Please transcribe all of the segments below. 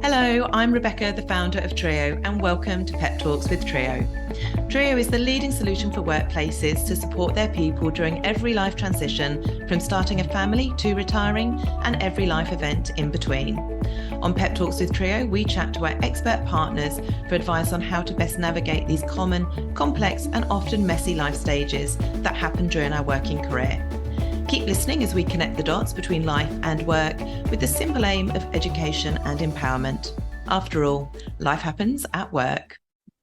Hello, I'm Rebecca, the founder of triiyo, and welcome to PEP Talks with triiyo. triiyo is the leading solution for workplaces to support their people during every life transition, from starting a family to retiring and every life event in between. On PEP Talks with triiyo, we chat to our expert partners for advice on how to best navigate these common, complex, and often messy life stages that happen during our working career. Keep listening as we connect the dots between life and work with the simple aim of education and empowerment. After all, life happens at work.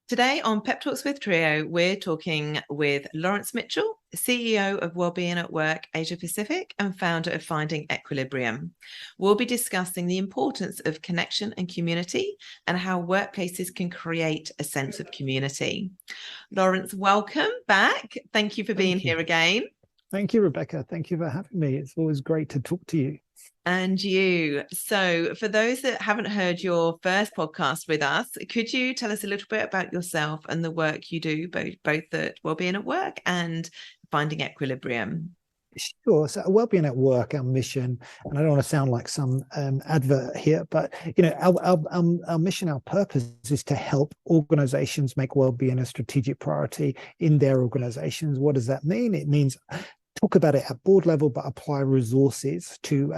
Today on PEP Talks with triiyo, we're talking with Lawrence Mitchell, CEO of Wellbeing at Work Asia Pacific and founder of Finding Equilibrium. We'll be discussing the importance of connection and community and how workplaces can create a sense of community. Lawrence, welcome back. Thank you for being here again. Thank you, Rebecca. Thank you for having me. It's always great to talk to you. And you. So for those that haven't heard your first podcast with us, could you tell us a little bit about yourself and the work you do, both at Wellbeing at Work and Finding Equilibrium? Sure. So Wellbeing at Work, our mission, and I don't want to sound like some advert here, but our mission, our purpose is to help organizations make wellbeing a strategic priority in their organizations. What does that mean? It means talk about it at board level, but apply resources to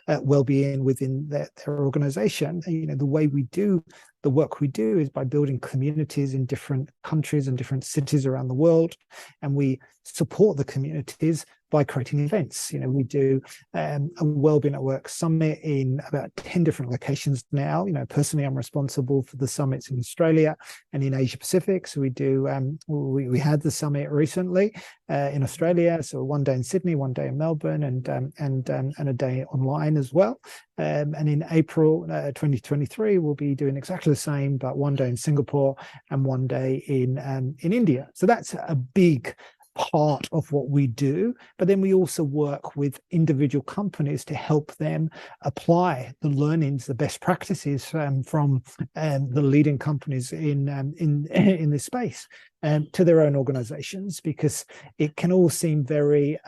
well-being within their organization. The way we do the work we do is by building communities in different countries and different cities around the world, and we support the communities by creating events. We do a Wellbeing at Work Summit in about 10 different locations now. Personally, I'm responsible for the summits in Australia and in Asia Pacific. So we do, we had the summit recently in Australia. So one day in Sydney, one day in Melbourne, and a day online as well. And in April 2023, we'll be doing exactly the same, but one day in Singapore and one day in India. So that's a big part of what we do. But then we also work with individual companies to help them apply the learnings, the best practices from the leading companies in this space to their own organizations, because it can all seem very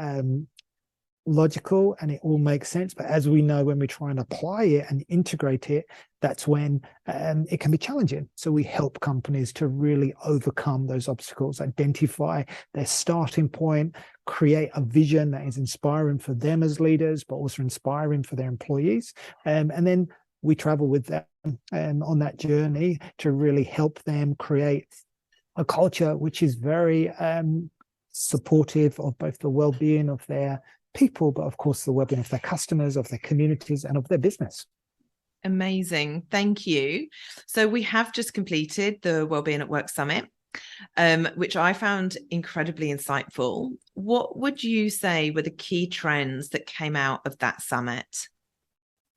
logical and it all makes sense, but as we know, when we try and apply it and integrate it, that's when it can be challenging. So we help companies to really overcome those obstacles, identify their starting point, create a vision that is inspiring for them as leaders, but also inspiring for their employees, and then we travel with them on that journey to really help them create a culture which is very supportive of both the well-being of their people, but of course the well-being of their customers, of their communities, and of their business. Amazing. Thank you. So we have just completed the Wellbeing at Work Summit, which I found incredibly insightful. What would you say were the key trends that came out of that summit?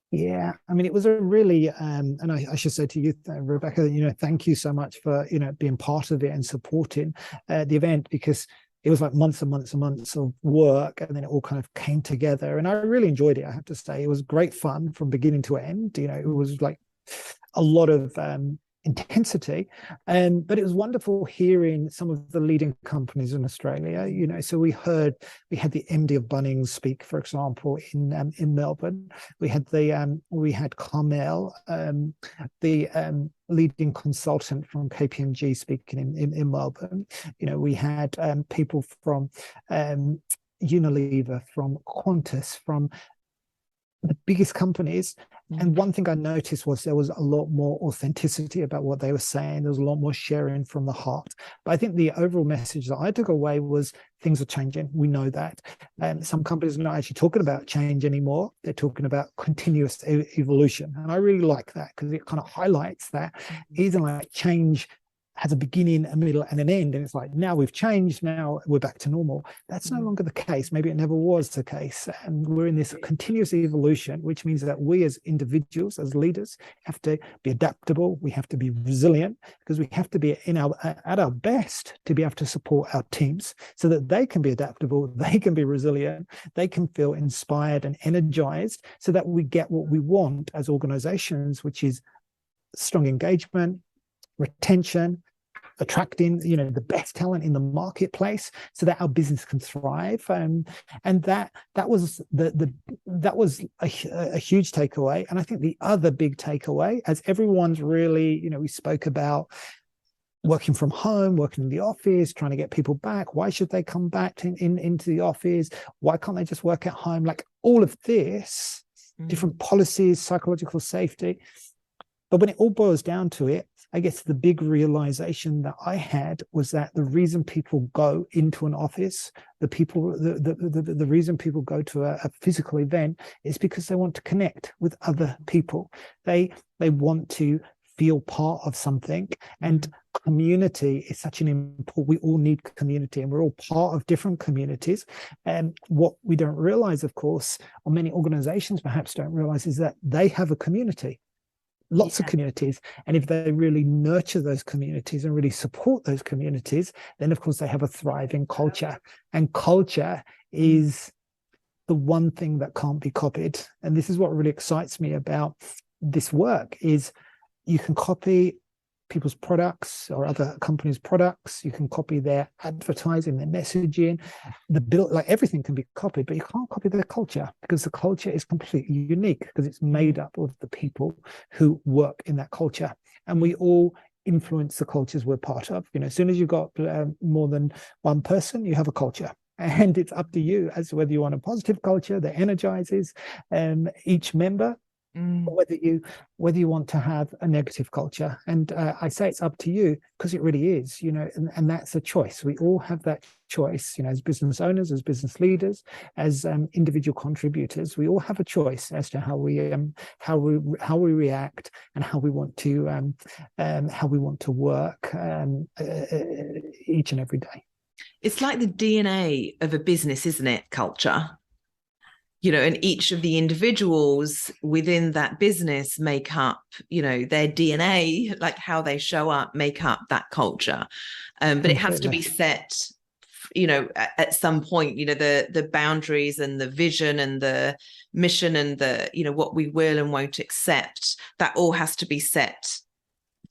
Yeah, I mean, it was a really, and I should say to you, Rebecca, thank you so much for, being part of it and supporting the event, because it was like months and months and months of work, and then it all kind of came together. And I really enjoyed it, I have to say. It was great fun from beginning to end. It was like a lot of intensity, but it was wonderful hearing some of the leading companies in Australia. So we had the MD of Bunnings speak, for example, in Melbourne. We had Carmel, the leading consultant from KPMG, speaking in Melbourne. We had people from Unilever, from Qantas, from the biggest companies. And one thing I noticed was there was a lot more authenticity about what they were saying. There was a lot more sharing from the heart. But I think the overall message that I took away was things are changing. We know that. And some companies are not actually talking about change anymore. They're talking about continuous evolution. And I really like that, because it kind of highlights that even like change has a beginning, a middle, and an end. And it's like, now we've changed, now we're back to normal. That's no longer the case. Maybe it never was the case. And we're in this continuous evolution, which means that we as individuals, as leaders, have to be adaptable. We have to be resilient, because we have to be at our best to be able to support our teams so that they can be adaptable, they can be resilient, they can feel inspired and energized, so that we get what we want as organizations, which is strong engagement, retention, attracting, the best talent in the marketplace so that our business can thrive. And that was a huge takeaway. And I think the other big takeaway, as everyone's really, we spoke about working from home, working in the office, trying to get people back. Why should they come back into the office? Why can't they just work at home? Like all of this, different policies, psychological safety. But when it all boils down to it, I guess the big realization that I had was that the reason people go into an office, the reason people go to a physical event is because they want to connect with other people. They want to feel part of something, and community is such an important. We all need community, and we're all part of different communities. And what we don't realize, of course, or many organizations perhaps don't realize, is that they have a community. Lots of communities. And if they really nurture those communities and really support those communities, then of course they have a thriving culture. And culture is the one thing that can't be copied. And this is what really excites me about this work, is you can copy people's products or other companies' products. You can copy their advertising, their messaging, everything can be copied, but you can't copy their culture, because the culture is completely unique, because it's made up of the people who work in that culture. And we all influence the cultures we're part of. As soon as you've got more than one person, you have a culture. And it's up to you as to whether you want a positive culture that energizes each member, or whether you want to have a negative culture. And I say it's up to you, because it really is, and that's a choice. We all have that choice, as business owners, as business leaders, as individual contributors. We all have a choice as to how we react and how we want to work each and every day. It's like the DNA of a business, isn't it? Culture. And each of the individuals within that business make up, their DNA, like how they show up, make up that culture. But it has to be set, at some point, the boundaries and the vision and the mission and the, what we will and won't accept, that all has to be set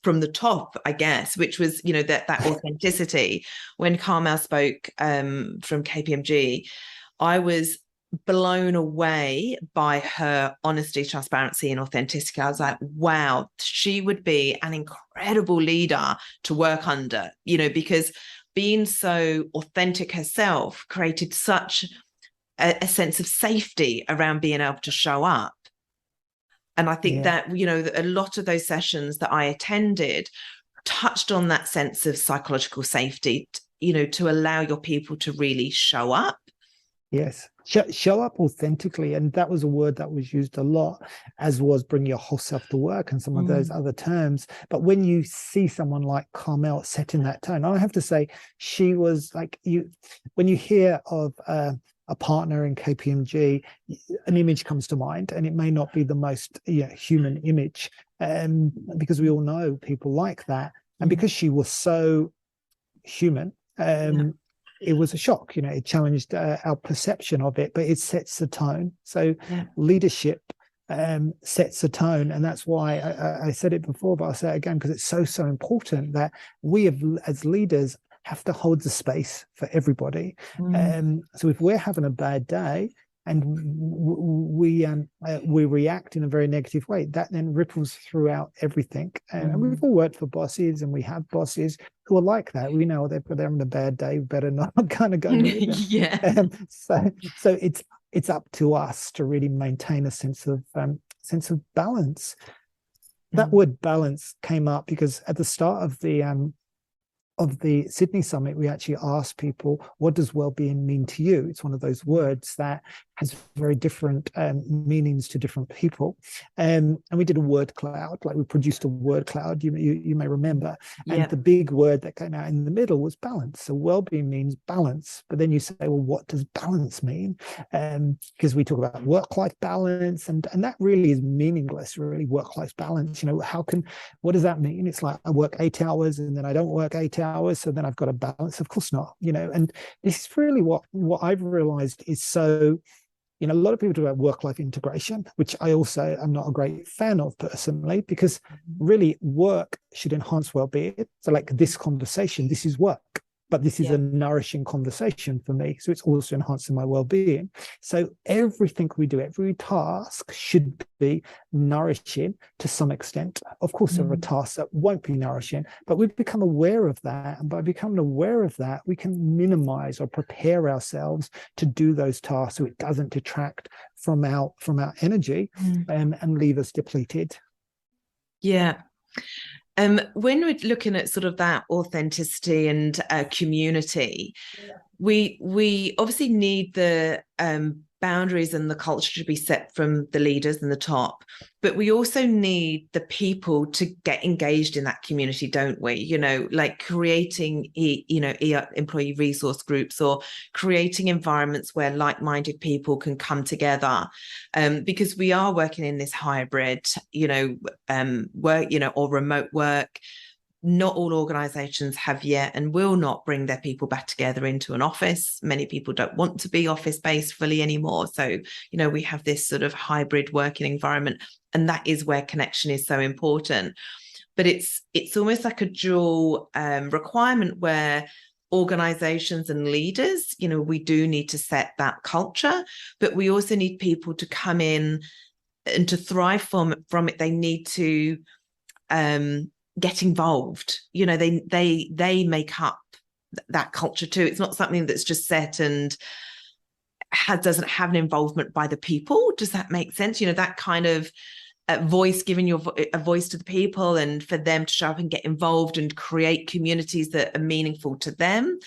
from the top, I guess, which was, that authenticity. When Carmel spoke from KPMG, I was blown away by her honesty, transparency, and authenticity. I was like, wow, she would be an incredible leader to work under, because being so authentic herself created such a sense of safety around being able to show up. And I think that, a lot of those sessions that I attended touched on that sense of psychological safety, to allow your people to really show up. Yes. Show up authentically. And that was a word that was used a lot, as was bring your whole self to work and some of those other terms. But when you see someone like Carmel setting that tone, I have to say, she was like, when you hear of a partner in KPMG, an image comes to mind, and it may not be the most human image, because we all know people like that. And because she was so human, it was a shock. It challenged our perception of it, but it sets the tone. So leadership sets the tone, and that's why I said it before, but I'll say it again, because it's so important that we as leaders have to hold the space for everybody. So if we're having a bad day and we react in a very negative way, that then ripples throughout everything. And we've all worked for bosses, and we have bosses who are like that. We know they're having a bad day, we better not kind of go near them. So it's up to us to really maintain a sense of balance. That word balance came up because at the start of the Sydney Summit, we actually asked people, what does well-being mean to you? It's one of those words that has very different meanings to different people. And we did a word cloud, we produced a word cloud, you may remember. And the big word that came out in the middle was balance. So well-being means balance. But then you say, well, what does balance mean? Because we talk about work-life balance, and that really is meaningless, really, work-life balance. What does that mean? It's like I work 8 hours and then I don't work 8 hours, so then I've got a balance. Of course not, and this is really what I've realized is so a lot of people talk about work-life integration, which I also am not a great fan of personally, because really work should enhance well-being. So like this conversation, this is work, but this is a nourishing conversation for me. So it's also enhancing my well-being. So everything we do, every task should be nourishing to some extent. Of course, there are tasks that won't be nourishing, but we've become aware of that. And by becoming aware of that, we can minimize or prepare ourselves to do those tasks so it doesn't detract from our energy and leave us depleted. Yeah. When we're looking at sort of that authenticity and community, we obviously need the boundaries and the culture to be set from the leaders and the top, but we also need the people to get engaged in that community, don't we? Like creating employee resource groups, or creating environments where like-minded people can come together, because we are working in this hybrid work, or remote work. Not all organizations have yet and will not bring their people back together into an office. Many people don't want to be office-based fully anymore. So, we have this sort of hybrid working environment, and that is where connection is so important. But it's almost like a dual requirement where organizations and leaders, we do need to set that culture, but we also need people to come in and to thrive from it. They need to get involved. They make up that culture too. It's not something that's just set and doesn't have an involvement by the people. Does that make sense? That kind of voice, giving a voice to the people, and for them to show up and get involved and create communities that are meaningful to them.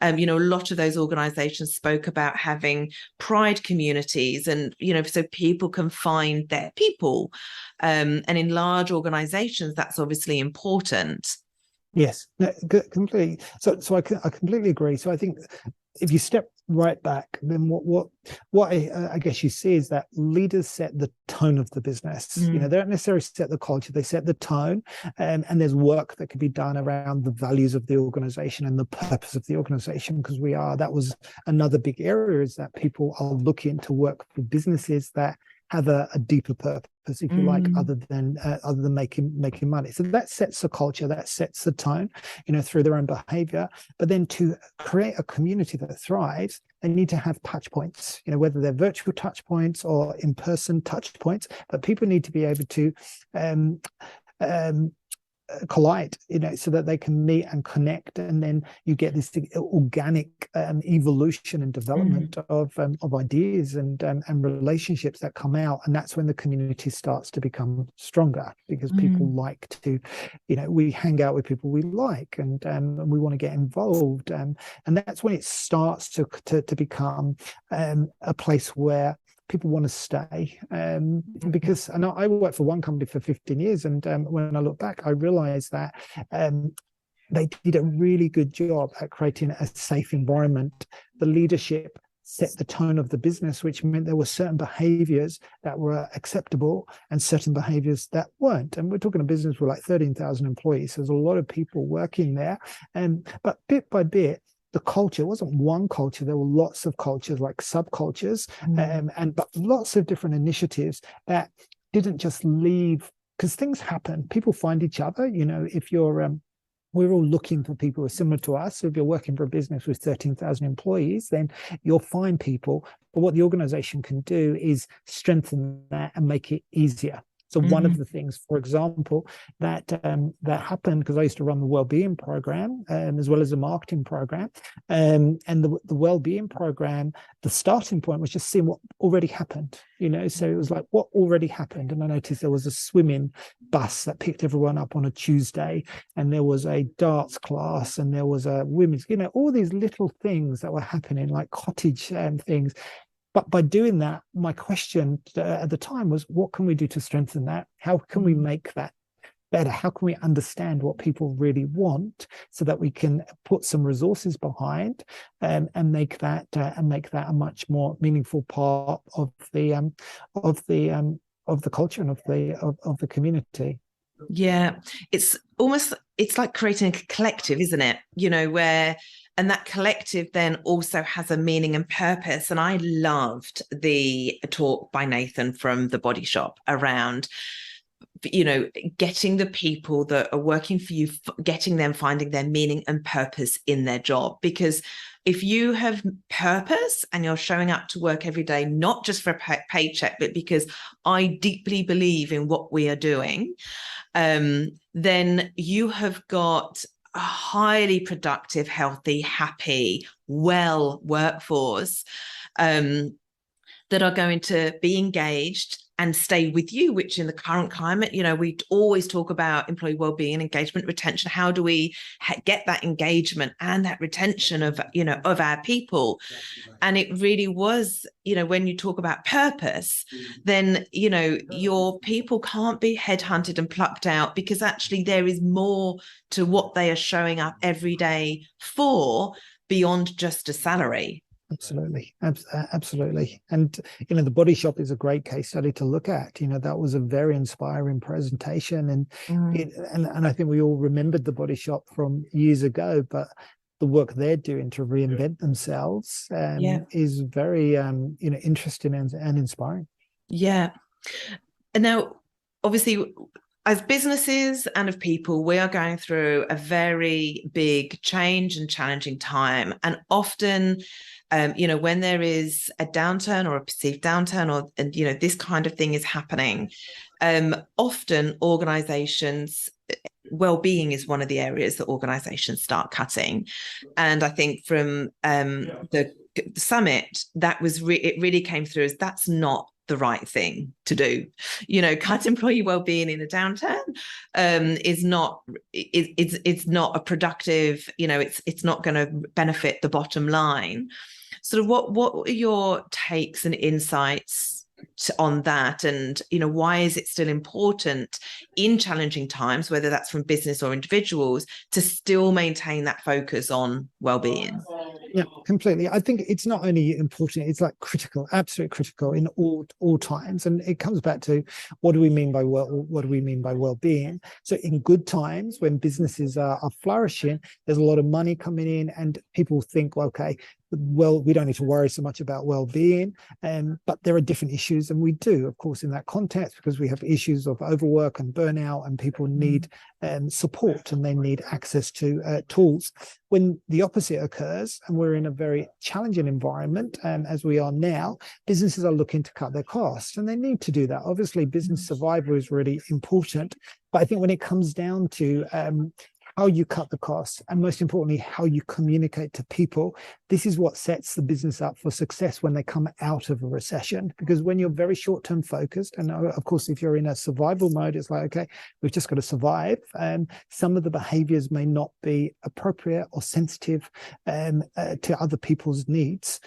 A lot of those organizations spoke about having pride communities, and so people can find their people, and in large organizations that's obviously important. Yes, no, completely. So I completely agree. So I think if you step right back, then what I guess you see is that leaders set the tone of the business. They don't necessarily set the culture; they set the tone. And there's work that could be done around the values of the organization and the purpose of the organization, because that was another big area, is that people are looking to work for businesses that have a deeper purpose, if you like, other than making money. So that sets the culture, that sets the tone, through their own behavior. But then to create a community that thrives, they need to have touch points, whether they're virtual touch points or in-person touch points. But people need to be able to collide, so that they can meet and connect, and then you get this organic evolution and development of ideas and relationships that come out, and that's when the community starts to become stronger, because people like to, we hang out with people we like, and we want to get involved, and that's when it starts to become a place where people want to stay, because I know I worked for one company for 15 years, and when I look back, I realized that they did a really good job at creating a safe environment. The leadership set the tone of the business, which meant there were certain behaviors that were acceptable and certain behaviors that weren't. And we're talking a business with like 13,000 employees. So there's a lot of people working there, but bit by bit, the culture wasn't one culture. There were lots of cultures, like subcultures, but lots of different initiatives that didn't just leave, because things happen. People find each other. If you're, we're all looking for people who are similar to us. So if you're working for a business with 13,000 employees, then you'll find people. But what the organization can do is strengthen that and make it easier. So one of the things, for example, that happened, because I used to run the Wellbeing program as well as the marketing program, and the Wellbeing program, the starting point was just seeing what already happened. So it was like what already happened, and I noticed there was a swimming bus that picked everyone up on a Tuesday, and there was a darts class, and there was a women's, all these little things that were happening, like cottage things. But by doing that, my question at the time was, what can we do to strengthen that? How can we make that better? How can we understand what people really want, so that we can put some resources behind and make that a much more meaningful part of the culture and of the community? Yeah, it's like creating a collective, isn't it? Where and that collective then also has a meaning and purpose. And I loved the talk by Nathan from The Body Shop around, getting the people that are working for you, getting them finding their meaning and purpose in their job. Because if you have purpose and you're showing up to work every day, not just for a paycheck, but because I deeply believe in what we are doing, then you have got a highly productive, healthy, happy, well workforce that are going to be engaged and stay with you, which in the current climate, we always talk about employee wellbeing, engagement, retention. How do we get that engagement and that retention of our people? And it really was, when you talk about purpose, then, your people can't be headhunted and plucked out, because actually there is more to what they are showing up every day for beyond just a salary. Absolutely. And, The Body Shop is a great case study to look at. That was a very inspiring presentation. And, and I think we all remembered The Body Shop from years ago, but the work they're doing to reinvent themselves is very, interesting and inspiring. Yeah. And now, obviously, as businesses and of people, we are going through a very big change and challenging time. And often, when there is a downturn or a perceived downturn, this kind of thing is happening, often organizations, well-being is one of the areas that organizations start cutting. And I think from the summit, it really came through as that's not the right thing to do. Cut employee well-being in a downturn is not a productive, it's not going to benefit the bottom line. Sort of what are your takes and insights on that? And why is it still important in challenging times, whether that's from business or individuals, to still maintain that focus on well-being? Yeah, completely. I think it's not only important, it's like critical, absolutely critical in all times. And it comes back to what do we mean by well-being? So in good times, when businesses are flourishing, there's a lot of money coming in and people think, well, okay, we don't need to worry so much about well-being. But there are different issues, and we do, of course, in that context, because we have issues of overwork and burnout, and people need support and they need access to tools. When the opposite occurs and we're in a very challenging environment, as we are now, businesses are looking to cut their costs, and they need to do that. Obviously, business survival is really important. But I think when it comes down to how you cut the costs, and most importantly, how you communicate to people, this is what sets the business up for success when they come out of a recession. Because when you're very short-term focused, and of course, if you're in a survival mode, it's like, okay, we've just got to survive. Some of the behaviors may not be appropriate or sensitive to other people's needs.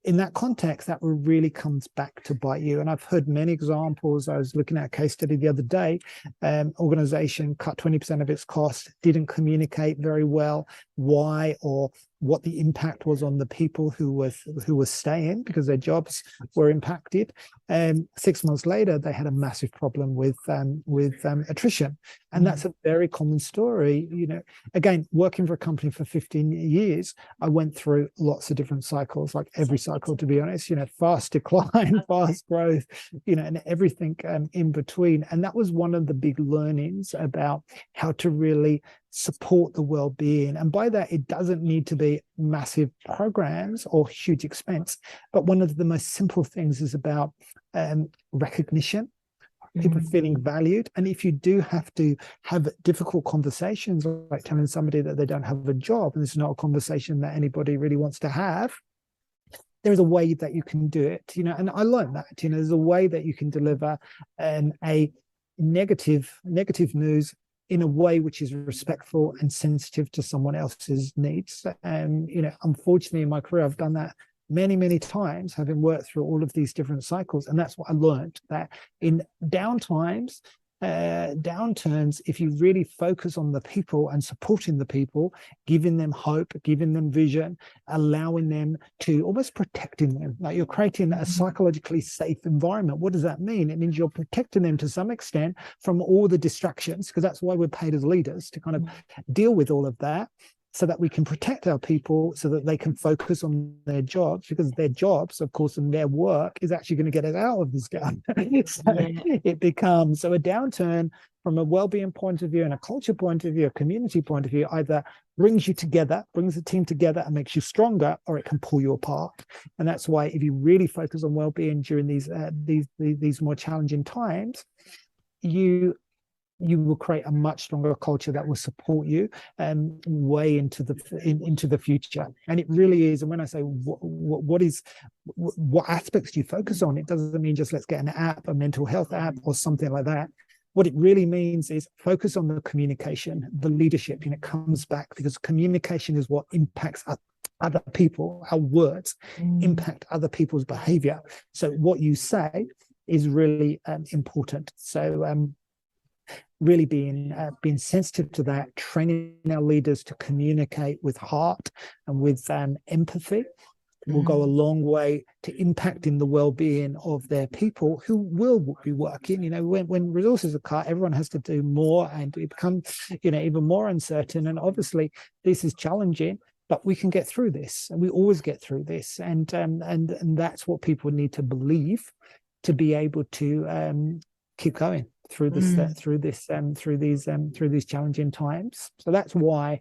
In that context, that really comes back to bite you. And I've heard many examples. I was looking at a case study the other day. Organization cut 20% of its cost, didn't communicate very well why or what the impact was on the people who were staying, because their jobs were impacted. 6 months later, they had a massive problem with attrition, and that's a very common story. Again, working for a company for 15 years, I went through lots of different cycles, like every cycle, to be honest. Fast decline, fast growth, and everything in between. And that was one of the big learnings about how to really support the well-being. And by that, it doesn't need to be massive programs or huge expense, but one of the most simple things is about recognition, people feeling valued. And if you do have to have difficult conversations, like telling somebody that they don't have a job, and it's not a conversation that anybody really wants to have, there's a way that you can do it, and I learned that, there's a way that you can deliver a negative news in a way which is respectful and sensitive to someone else's needs. And, unfortunately, in my career, I've done that many times, having worked through all of these different cycles. And that's what I learned, that in downturns, if you really focus on the people and supporting the people, giving them hope, giving them vision, allowing them to, almost protecting them, like you're creating a psychologically safe environment. What does that mean? It means you're protecting them to some extent from all the distractions, because that's why we're paid as leaders, to kind of deal with all of that. so that we can protect our people so that they can focus on their jobs, because their jobs, of course, and their work is actually going to get us out of this downturn. So it becomes, so a downturn from a well-being point of view and a culture point of view, a community point of view, either brings you together, brings the team together and makes you stronger, or it can pull you apart. And that's why if you really focus on well-being during these more challenging times, you will create a much stronger culture that will support you way into the future. And it really is. And when I say what aspects do you focus on, it doesn't mean just let's get an app, a mental health app or something like that. What it really means is focus on the communication, the leadership, and it comes back, because communication is what impacts other people. Our words impact other people's behavior. So what you say is really important. So really being sensitive to that, training our leaders to communicate with heart and with empathy will go a long way to impacting the well-being of their people who will be working. You know, when resources are cut, everyone has to do more, and it becomes, you know, even more uncertain. And obviously, this is challenging, but we can get through this, and we always get through this. And that's what people need to believe to be able to keep going through this, through these challenging times. So that's why.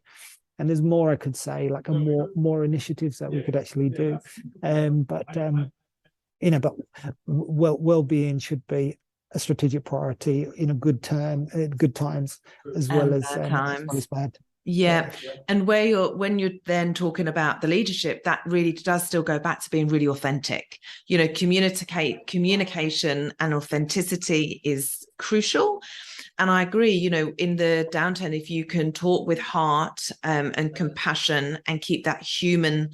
And there's more I could say, like more initiatives that we could actually do. But well-being should be a strategic priority in a good times as well as bad. Yeah. And when you're then talking about the leadership, that really does still go back to being really authentic. You know, communication and authenticity is crucial. And I agree, you know, in the downturn, if you can talk with heart and compassion and keep that human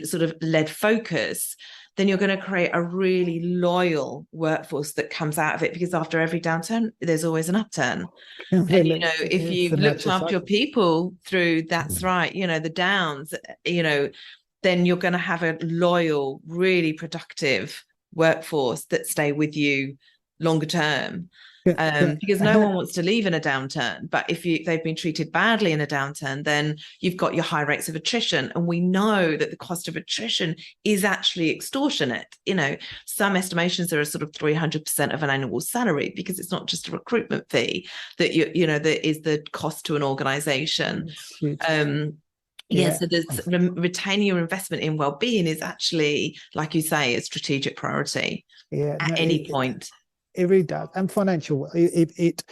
sort of led focus, then you're going to create a really loyal workforce that comes out of it, because after every downturn, there's always an upturn. And, you know, if you've looked after your people through, that's right, you know, the downs, you know, then you're going to have a loyal, really productive workforce that stay with you longer term. Because no one wants to leave in a downturn, but if they've been treated badly in a downturn, then you've got your high rates of attrition, and we know that the cost of attrition is actually extortionate. You know, some estimations are a sort of 300% of an annual salary, because it's not just a recruitment fee that that is the cost to an organization. So there's retaining your investment in well-being is actually, like you say, a strategic priority at any point. It really does. And financial, it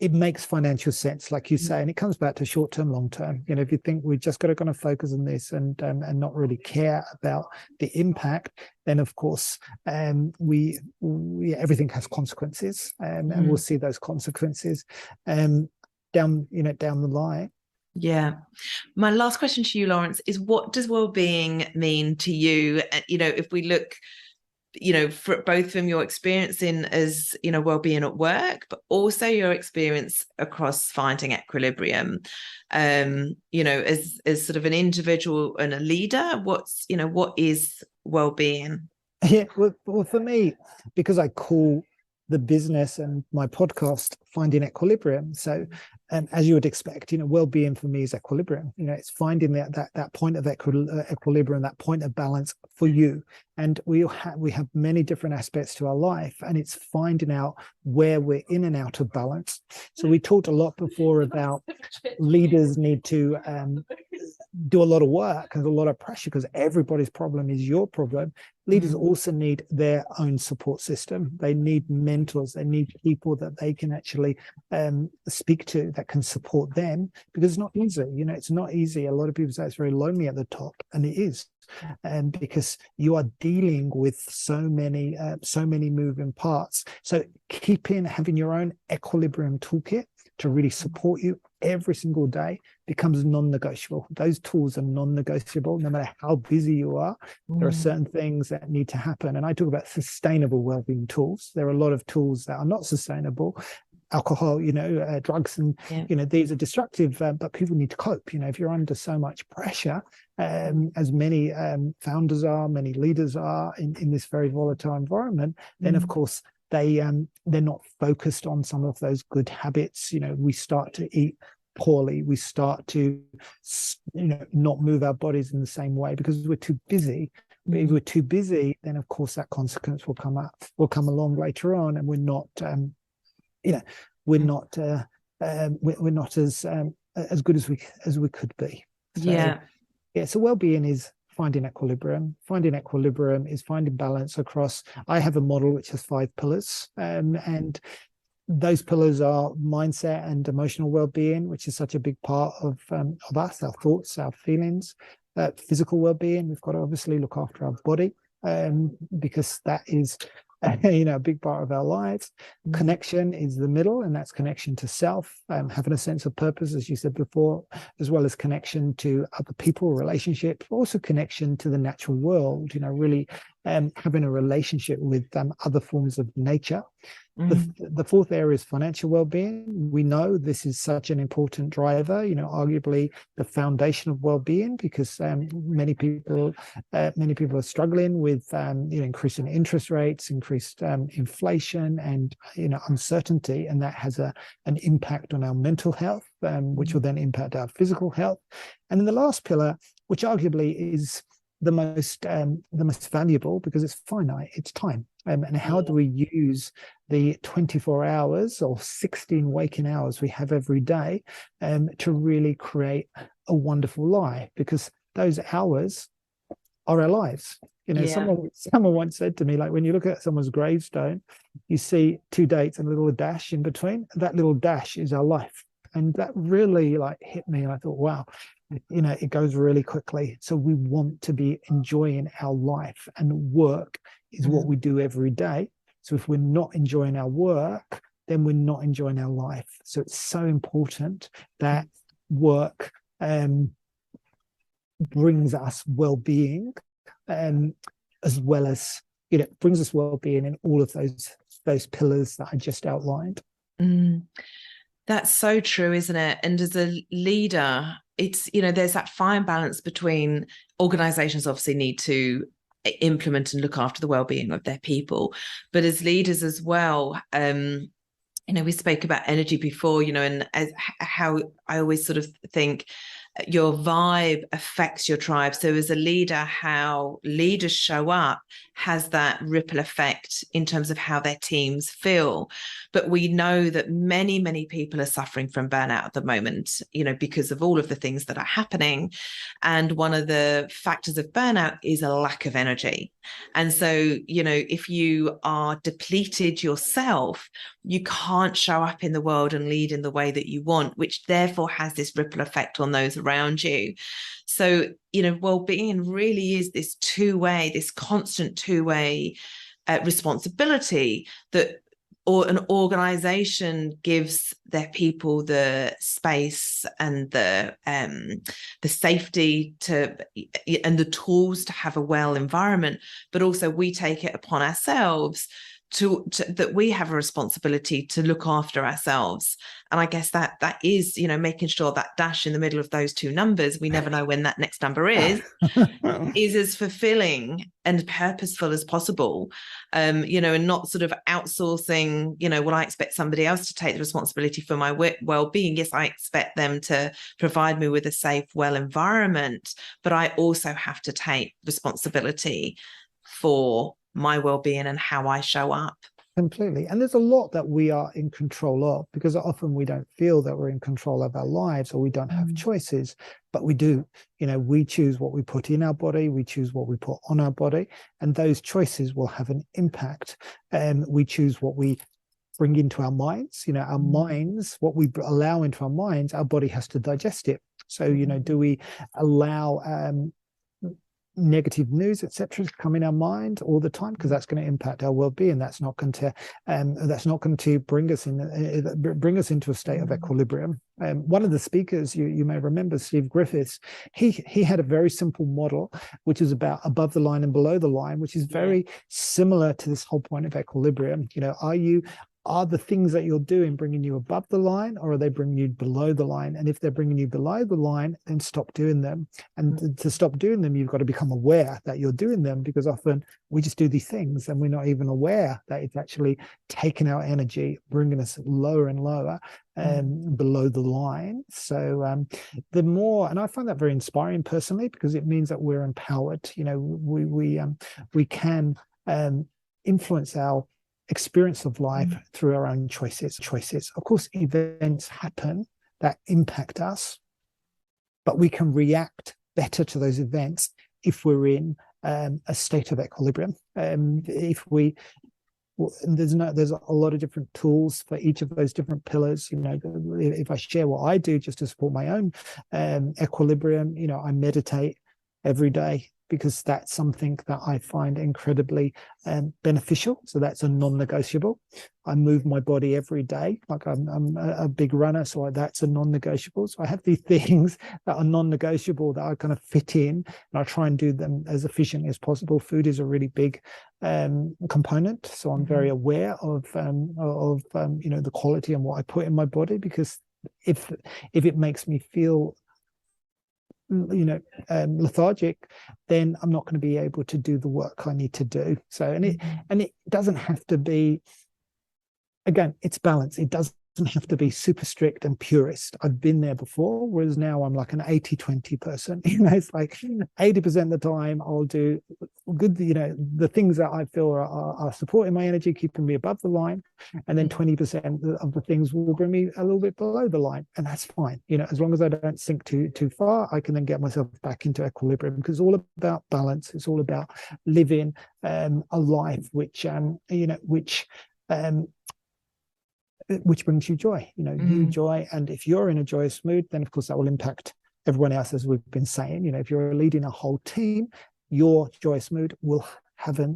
makes financial sense, like you say, and it comes back to short-term, long-term. You know, if you think we're just going to focus on this and not really care about the impact, then of course we everything has consequences, and we'll see those consequences down the line. Yeah. My last question to you, Lawrence, is what does well-being mean to you? You know, if we look, you know, for both from your experience in as, you know, well-being at work, but also your experience across finding equilibrium, you know, as sort of an individual and a leader, what is well-being? Yeah, well, for me, because I call the business and my podcast Finding Equilibrium, so as you would expect, you know, well-being for me is equilibrium. You know, it's finding that point of equilibrium, that point of balance for you. And we have many different aspects to our life, and it's finding out where we're in and out of balance. So we talked a lot before about leaders need to do a lot of work and a lot of pressure, because everybody's problem is your problem. Leaders also need their own support system. They need mentors. They need people that they can actually speak to, that can support them, because it's not easy. You know, it's not easy. A lot of people say it's very lonely at the top, and it is. Because you are dealing with so many moving parts. So having your own equilibrium toolkit to really support you every single day becomes non-negotiable. Those tools are non-negotiable. No matter how busy you are, there are certain things that need to happen. And I talk about sustainable wellbeing tools. There are a lot of tools that are not sustainable. Alcohol, you know, drugs, and you know, these are destructive, but people need to cope. You know, if you're under so much pressure, as many founders are, many leaders are in this very volatile environment, then of course they're not focused on some of those good habits. You know, we start to eat poorly. We start to, not move our bodies in the same way because we're too busy. But if we're too busy, then of course that consequence will come along later on, and we're not, we're not as good as we could be. So, so well-being is finding equilibrium. Finding equilibrium is finding balance across. I have a model which has 5 pillars, and those pillars are mindset and emotional well-being, which is such a big part of us, our thoughts, our feelings. Physical well-being, we've got to obviously look after our body, because that is a big part of our lives. Connection is the middle, and that's connection to self, having a sense of purpose, as you said before, as well as connection to other people, relationships, also connection to the natural world, really having a relationship with other forms of nature. The fourth area is financial well-being. We know this is such an important driver, arguably the foundation of well-being, because many people are struggling with increasing interest rates, increased inflation, and uncertainty, and that has an impact on our mental health, which will then impact our physical health. And then the last pillar, which arguably is the most valuable, because it's finite, it's time. And how do we use the 24 hours or 16 waking hours we have every day to really create a wonderful life? Because those hours are our lives. Someone once said to me, like, when you look at someone's gravestone, you see 2 dates and a little dash in between. That little dash is our life. And that really hit me. And I thought, wow, it goes really quickly. So we want to be enjoying our life, and work is what we do every day. So if we're not enjoying our work, then we're not enjoying our life. So it's so important that work brings us well-being, as well as brings us well-being in all of those pillars that I just outlined. That's so true, isn't it? And as a leader, it's, there's that fine balance between organizations obviously need to implement and look after the well-being of their people, but as leaders as well, we spoke about energy before, and as how I always sort of think your vibe affects your tribe. So as a leader, how leaders show up has that ripple effect in terms of how their teams feel. But we know that many, many people are suffering from burnout at the moment, because of all of the things that are happening. And one of the factors of burnout is a lack of energy. And so, if you are depleted yourself, you can't show up in the world and lead in the way that you want, which therefore has this ripple effect on those around you. So, well-being really is this this constant two-way responsibility that an organization gives their people the space and the safety and the tools to have a well environment, but also we take it upon ourselves that we have a responsibility to look after ourselves. And I guess that is, making sure that dash in the middle of those 2 numbers, we never know when that next number is as fulfilling and purposeful as possible, and not sort of outsourcing, well, I expect somebody else to take the responsibility for my well-being. Yes, I expect them to provide me with a safe, well environment, but I also have to take responsibility for my well-being and how I show up. Completely. And there's a lot that we are in control of, because often we don't feel that we're in control of our lives, or we don't have choices, but we do. We choose what we put in our body, we choose what we put on our body, and those choices will have an impact. We choose what we bring into our minds. Our minds, what we allow into our minds, our body has to digest it. So, do we allow negative news, etc., to come in our mind all the time? Because that's going to impact our well-being. That's not going to bring us into a state of equilibrium. One of the speakers, you may remember, Steve Griffiths, he had a very simple model, which is about above the line and below the line, which is very similar to this whole point of equilibrium. are the things that you're doing bringing you above the line, or are they bringing you below the line? And if they're bringing you below the line, then stop doing them. And to stop doing them, you've got to become aware that you're doing them, because often we just do these things and we're not even aware that it's actually taking our energy, bringing us lower and lower below the line. So the more, and I find that very inspiring personally, because it means that we're empowered. You know, we can influence our experience of life through our own choices. Of course, events happen that impact us, but we can react better to those events if we're in a state of equilibrium. If we there's a lot of different tools for each of those different pillars. You know, if I share what I do just to support my own equilibrium, you know, I meditate every day, because that's something that I find incredibly beneficial. So that's a non-negotiable. I move my body every day. Like I'm a big runner, so that's a non-negotiable. So I have these things that are non-negotiable that I kind of fit in, and I try and do them as efficiently as possible. Food is a really big component, so I'm very aware of you know, the quality and what I put in my body, because if it makes me feel, you know, lethargic, then I'm not going to be able to do the work I need to do. So, and it doesn't have to be, again, it's balance. It doesn't have to be super strict and purist. I've been there before, whereas now I'm like an 80-20 person. You know, it's like 80% of the time I'll do good, you know, the things that I feel are supporting my energy, keeping me above the line, and then 20% of the things will bring me a little bit below the line, and that's fine. You know, as long as I don't sink too far, I can then get myself back into equilibrium, because it's all about balance. It's all about living a life which you know, which brings you joy, you know, you joy. And if you're in a joyous mood, then of course that will impact everyone else, as we've been saying. You know, if you're leading a whole team, your joyous mood will have a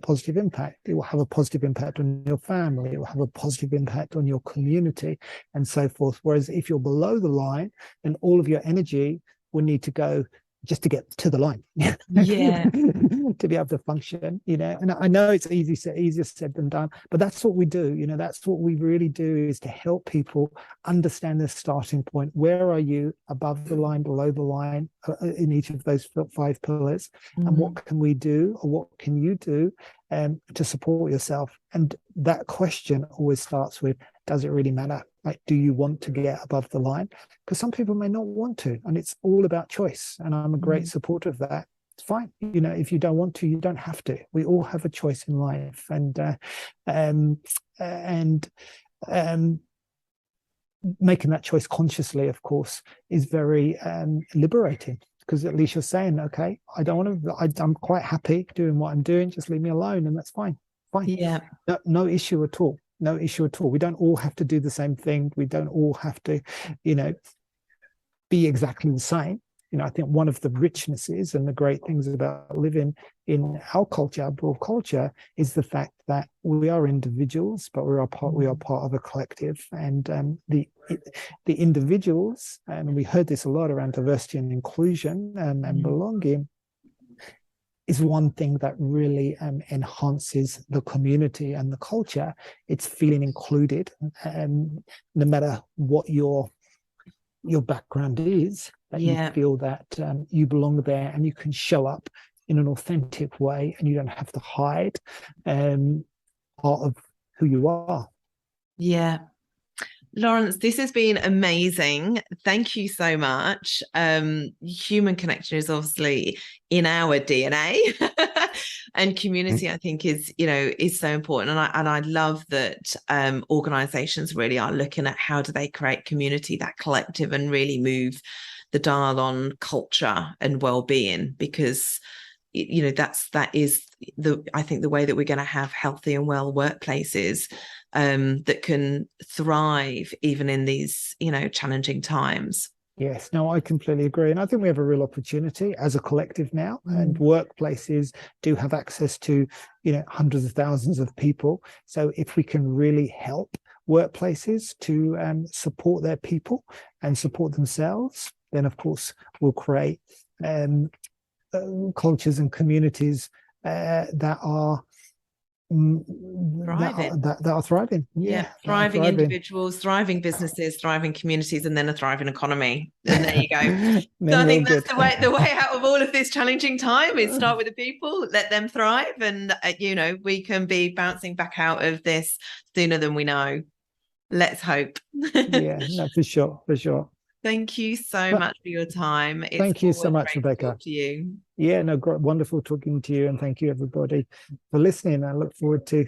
positive impact. It will have a positive impact on your family. It will have a positive impact on your community, and so forth. Whereas if you're below the line, then all of your energy will need to go just to get to the line, to be able to function, you know. And I know it's easier said than done, but that's what we do. You know, that's what we really do, is to help people understand their starting point. Where are you above the line, below the line, in each of those 5 pillars, and what can we do, or what can you do to support yourself? And that question always starts with, does it really matter? Like, do you want to get above the line? Because some people may not want to, and it's all about choice. And I'm a great supporter of that. It's fine. You know, if you don't want to, you don't have to. We all have a choice in life, and making that choice consciously, of course, is very liberating, because at least you're saying, okay, I don't want to, I'm quite happy doing what I'm doing. Just leave me alone, and that's fine. Fine. Yeah. No issue at all. No issue at all. We don't all have to do the same thing. We don't all have to, you know, be exactly the same. You know, I think one of the richnesses and the great things about living in our culture, our broad culture, is the fact that we are individuals, but we are part of a collective. And the individuals, and we heard this a lot around diversity and inclusion and belonging, is one thing that really enhances the community and the culture. It's feeling included, no matter what your background is, that you feel that you belong there, and you can show up in an authentic way, and you don't have to hide part of who you are. Yeah. Lawrence, this has been amazing. Thank you so much. Human connection is obviously in our DNA, and community, I think, is so important. And I love that organizations really are looking at how do they create community, that collective, and really move the dial on culture and well-being, because that is I think the way that we're going to have healthy and well workplaces that can thrive even in these challenging times. Yes, no, I completely agree. And I think we have a real opportunity as a collective now, and workplaces do have access to, hundreds of thousands of people. So if we can really help workplaces to support their people and support themselves, then of course we'll create cultures and communities that are that are thriving. Thriving individuals, thriving businesses, thriving communities, and then a thriving economy. And there you go. So I think that's the way out of all of this challenging time is start with the people, let them thrive, and we can be bouncing back out of this sooner than we know. Let's hope. For sure. Thank you so much for your time. Thank you so much, Rebecca. To talk to you. Wonderful talking to you, and thank you everybody for listening. I look forward to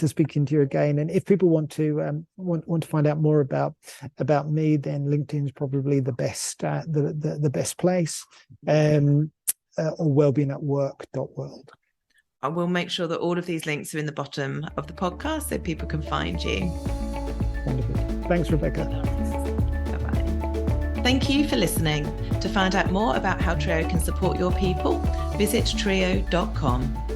speaking to you again. And if people want to find out more about me, then LinkedIn is probably the best the best place, or Wellbeing at work.world. I will make sure that all of these links are in the bottom of the podcast so people can find you. Wonderful. Thanks, Rebecca. Bye-bye. Thank you for listening. To find out more about how triiyo can support your people, visit triiyo.com.